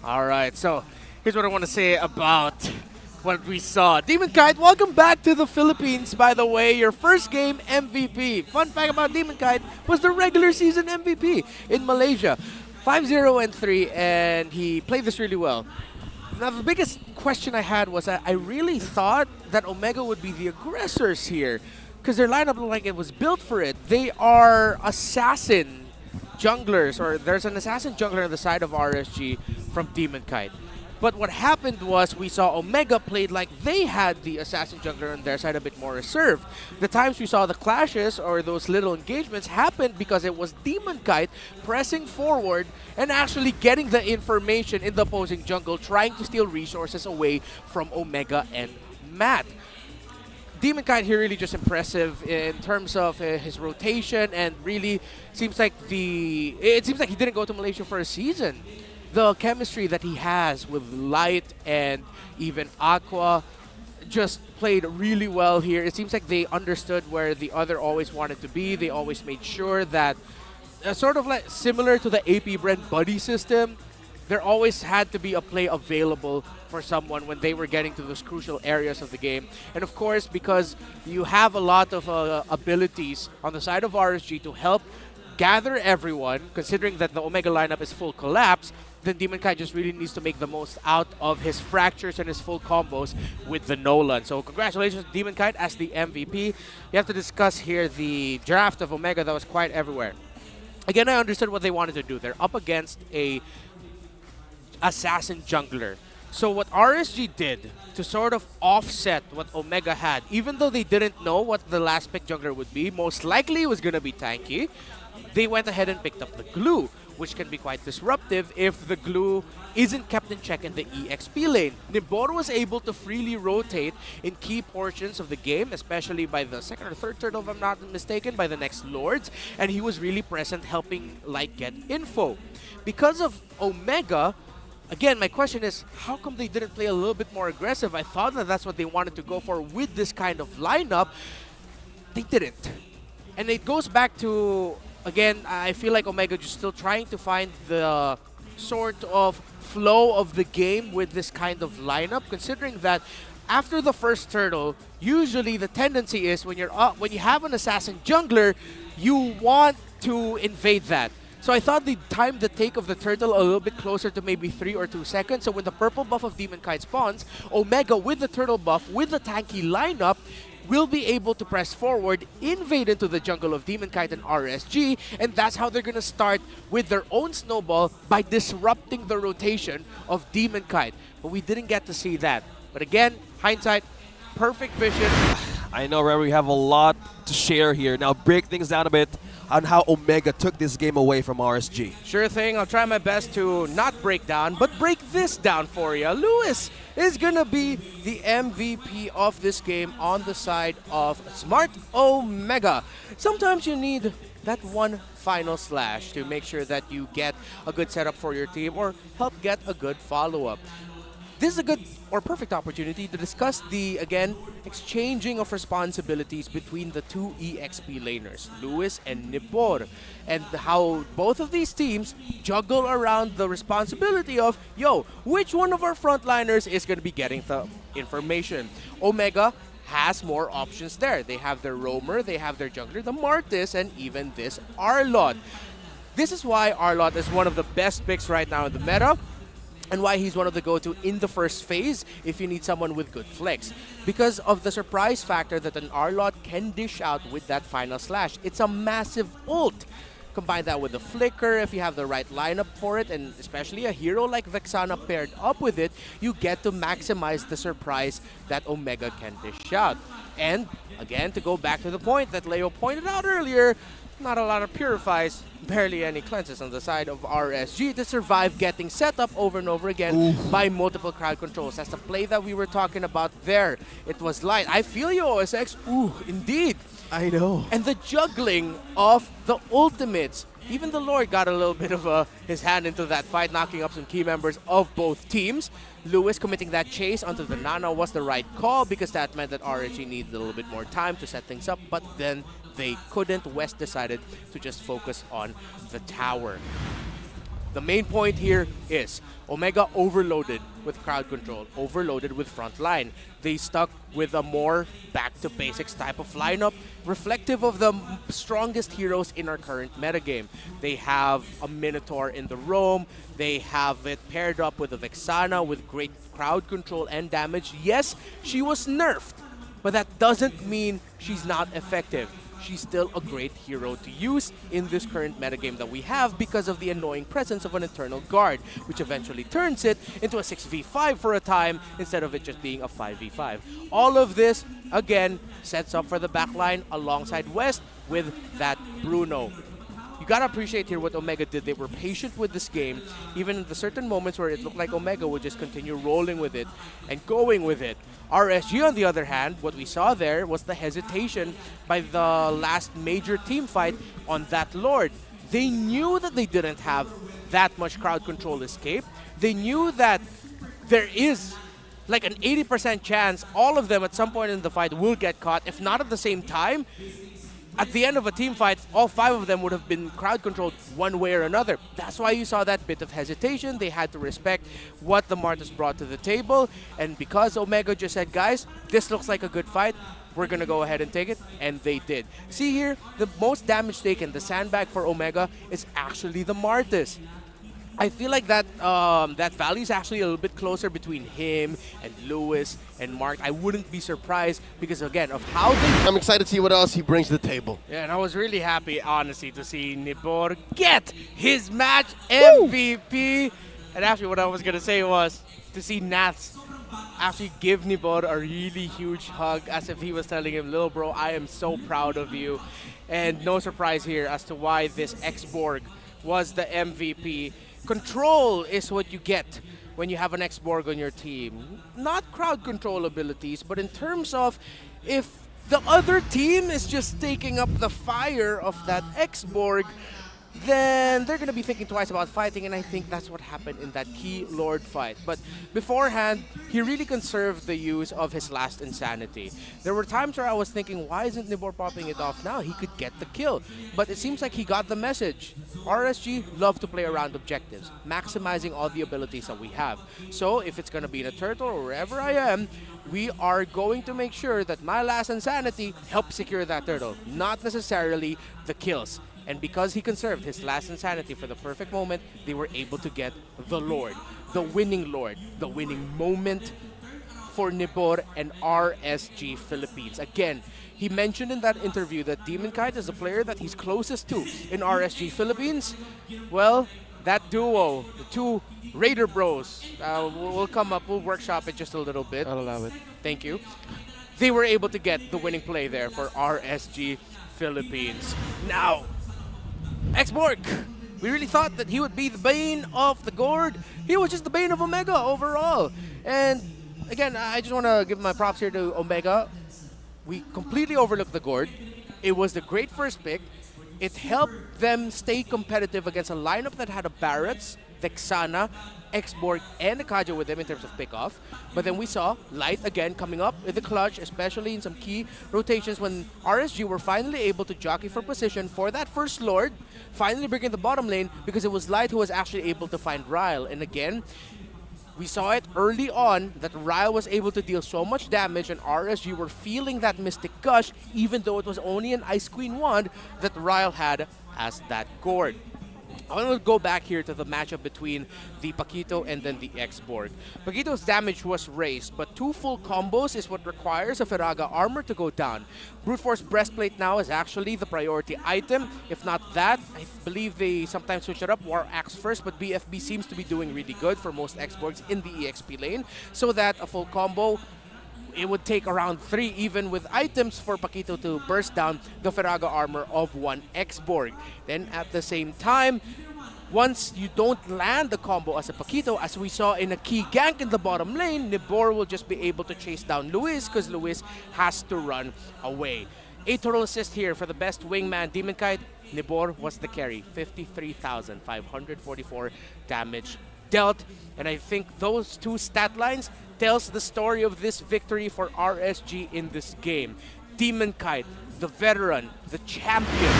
All right, so here's what I want to say about what we saw. Demon Kite, welcome back to the Philippines, by the way. Your first game MVP. Fun fact about Demon Kite was the regular season MVP in Malaysia. 5-0 and 3, and he played this really well. Now, the biggest question I had was that I really thought that Omega would be the aggressors here because their lineup looked like it was built for it. They are assassin junglers, or there's an assassin jungler on the side of RSG from Demon Kite. But what happened was we saw Omega played like they had the assassin jungler on their side a bit more reserved. The times we saw the clashes or those little engagements happened because it was Demon Kite pressing forward and actually getting the information in the opposing jungle, trying to steal resources away from Omega and Matt. Demon Kite here really just impressive in terms of his rotation, and really seems like it seems like he didn't go to Malaysia for a season. The chemistry that he has with Light and even Aqua just played really well here. It seems like they understood where the other always wanted to be. They always made sure that, sort of like similar to the AP Brand buddy system, there always had to be a play available for someone when they were getting to those crucial areas of the game. And of course, because you have a lot of abilities on the side of RSG to help gather everyone, considering that the Omega lineup is full collapse, then Demon Kite just really needs to make the most out of his fractures and his full combos with the Nolan. So congratulations, Demon Kite, as the MVP. You have to discuss here the draft of Omega that was quite everywhere. Again, I understood what they wanted to do. They're up against a assassin jungler. So what RSG did to sort of offset what Omega had, even though they didn't know what the last pick jungler would be, most likely it was going to be tanky, they went ahead and picked up the glue, which can be quite disruptive if the glue isn't kept in check in the EXP lane. Nibor was able to freely rotate in key portions of the game, especially by the second or third turtle, if I'm not mistaken, by the next Lords, and he was really present helping Light get info. Because of Omega, again, my question is, how come they didn't play a little bit more aggressive? I thought that that's what they wanted to go for with this kind of lineup. They didn't. And it goes back to, again, I feel like Omega just still trying to find the sort of flow of the game with this kind of lineup, considering that after the first turtle, usually the tendency is when you have an assassin jungler, you want to invade that. So I thought they timed the take of the turtle a little bit closer to maybe 3 or 2 seconds. So when the purple buff of Demon Kite spawns, Omega with the turtle buff, with the tanky lineup, will be able to press forward, invade into the jungle of Demon Kite and RSG, and that's how they're going to start with their own snowball by disrupting the rotation of Demon Kite. But we didn't get to see that. But again, hindsight, perfect vision. I know, Remy, we have a lot to share here. Now break things down a bit on how Omega took this game away from RSG. Sure thing. I'll try my best to not break down, but break this down for you. Lewis is going to be the MVP of this game on the side of Smart Omega. Sometimes you need that one final slash to make sure that you get a good setup for your team or help get a good follow-up. This is a good or perfect opportunity to discuss the, again, exchanging of responsibilities between the two EXP laners, Lewis and Nibor, and how both of these teams juggle around the responsibility of, yo, which one of our frontliners is going to be getting the information. Omega has more options there. They have their roamer, they have their jungler, the Martis, and even this Arlott. This is why Arlott is one of the best picks right now in the meta, and why he's one of the go-to in the first phase if you need someone with good flex. Because of the surprise factor that an Arlott can dish out with that final slash. It's a massive ult. Combine that with the flicker if you have the right lineup for it, and especially a hero like Vexana paired up with it, you get to maximize the surprise that Omega can dish out. And again, to go back to the point that Leo pointed out earlier, not a lot of purifies, barely any cleanses on the side of RSG to survive getting set up over and over again by multiple crowd controls. That's the play that we were talking about there. It was Light. I feel you, OSX. Ooh, indeed. I know. And the juggling of the ultimates. Even the Lord got a little bit of his hand into that fight, knocking up some key members of both teams. Lewis committing that chase onto the Nana was the right call because that meant that RSG needed a little bit more time to set things up, but then they couldn't. West decided to just focus on the tower. The main point here is Omega overloaded with crowd control, overloaded with front line. They stuck with a more back-to-basics type of lineup, reflective of the strongest heroes in our current metagame. They have a Minotaur in the roam, they have it paired up with a Vexana with great crowd control and damage. Yes, she was nerfed, but that doesn't mean she's not effective. She's still a great hero to use in this current metagame that we have because of the annoying presence of an Eternal Guard, which eventually turns it into a 6v5 for a time instead of it just being a 5v5. All of this, again, sets up for the backline alongside West with that Bruno. You gotta appreciate here what Omega did. They were patient with this game, even in the certain moments where it looked like Omega would just continue rolling with it and going with it. RSG, on the other hand, what we saw there was the hesitation by the last major team fight on that Lord. They knew that they didn't have that much crowd control escape. They knew that there is like an 80% chance all of them at some point in the fight will get caught, if not at the same time. At the end of a team fight, all 5 of them would have been crowd controlled one way or another. That's why you saw that bit of hesitation. They had to respect what the Martyrs brought to the table. And because Omega just said, guys, this looks like a good fight, we're going to go ahead and take it. And they did. See here, the most damage taken, the sandbag for Omega, is actually the Martyrs. I feel like that that value is actually a little bit closer between him and Lewis and Mark. I wouldn't be surprised because, again, of how they... I'm excited to see what else he brings to the table. Yeah, and I was really happy, honestly, to see Nibor get his match MVP. And actually, what I was going to say was to see Nats actually give Nibor a really huge hug as if he was telling him, little bro, I am so proud of you. And no surprise here as to why this X-Borg was the MVP. Control is what you get when you have an X-Borg on your team. Not crowd control abilities, but in terms of if the other team is just taking up the fire of that X-Borg, then they're going to be thinking twice about fighting, and I think that's what happened in that key Lord fight. But beforehand, he really conserved the use of his last Insanity. There were times where I was thinking, why isn't Nibor popping it off now? He could get the kill. But it seems like he got the message. RSG love to play around objectives, maximizing all the abilities that we have. So if it's going to be in a turtle or wherever I am, we are going to make sure that my last Insanity helps secure that turtle, not necessarily the kills. And because he conserved his last Insanity for the perfect moment, they were able to get the Lord, the winning Lord, the winning moment for Nibor and RSG Philippines. Again, he mentioned in that interview that Demon Kite is the player that he's closest to in RSG Philippines. Well, that duo, the two Raider Bros, we'll come up, we'll workshop it just a little bit. I'll allow it. Thank you. They were able to get the winning play there for RSG Philippines. Now, X-Borg, we really thought that he would be the bane of the Gourd. He was just the bane of Omega overall. And again, I just want to give my props here to Omega. We completely overlooked the Gourd. It was the great first pick. It helped them stay competitive against a lineup that had a Barretts, Vexana, X-Borg, and a Kaja with them in terms of pickoff. But then we saw Light again coming up with the clutch, especially in some key rotations when RSG were finally able to jockey for position for that first Lord, finally bringing the bottom lane because it was Light who was actually able to find Ryle. And again, we saw it early on that Ryle was able to deal so much damage and RSG were feeling that Mystic Gush even though it was only an Ice Queen wand that Ryle had as that Gourd. I want to go back here to the matchup between the Paquito and then the X-Borg. Paquito's damage was raised, but 2 full combos is what requires a Feraga armor to go down. Brute Force Breastplate now is actually the priority item. If not that, I believe they sometimes switch it up, War Axe first, but BFB seems to be doing really good for most X-Borgs in the EXP lane, so that a full combo, it would take around 3 even with items for Paquito to burst down the Feraga armor of 1 X-Borg. Then at the same time, once you don't land the combo as a Paquito, as we saw in a key gank in the bottom lane, Nibor will just be able to chase down Luis because Luis has to run away. A total assist here for the best wingman Demon Kite. Nibor was the carry, 53,544 damage dealt. And I think those 2 stat lines tells the story of this victory for RSG in this game. Demon Kite, the veteran, the champion,